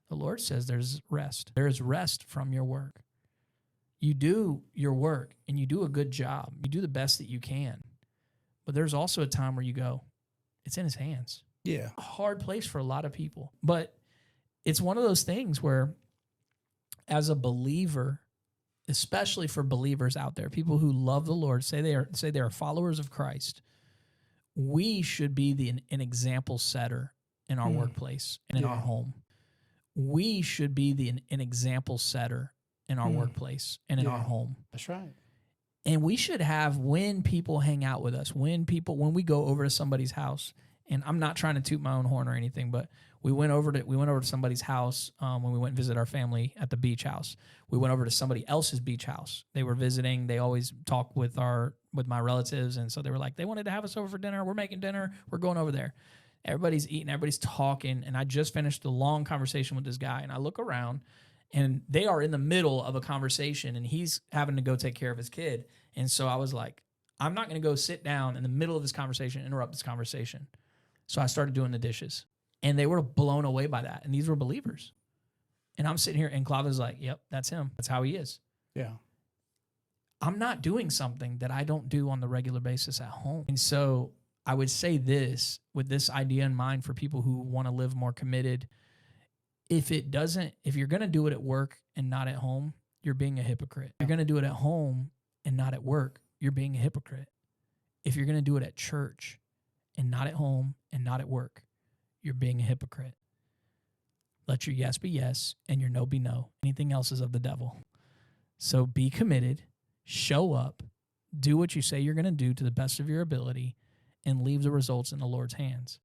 The Lord says there's rest. There is rest from your work. You do your work and you do a good job. You do the best that you can. But there's also a time where you go, it's in his hands. Yeah. A hard place for a lot of people. But it's one of those things where as a believer, especially for believers out there, people who love the Lord, say they are followers of Christ, we should be an example setter in our workplace and in our home. We should be an example setter in our workplace and in our home. That's right. And we should have, when people hang out with us, when we go over to somebody's house, and I'm not trying to toot my own horn or anything, but we went over to somebody's house when we went and visit our family at the beach house. We went over to somebody else's beach house. They were visiting. They always talk with my relatives, and so they were like, they wanted to have us over for dinner. We're making dinner. We're going over there. Everybody's eating. Everybody's talking, and I just finished a long conversation with this guy, and I look around, and they are in the middle of a conversation, and he's having to go take care of his kid. And so I was like, I'm not going to go sit down in the middle of this conversation, interrupt this conversation. So I started doing the dishes, and they were blown away by that. And these were believers. And I'm sitting here, and Clava's like, yep, that's him. That's how he is. Yeah. I'm not doing something that I don't do on the regular basis at home. And so I would say this, with this idea in mind for people who want to live more committed, if you're going to do it at work and not at home, you're being a hypocrite. If you're going to do it at home and not at work, you're being a hypocrite. If you're going to do it at church and not at home and not at work, you're being a hypocrite. Let your yes be yes and your no be no. Anything else is of the devil. So be committed, show up, do what you say you're going to do to the best of your ability, and leave the results in the Lord's hands.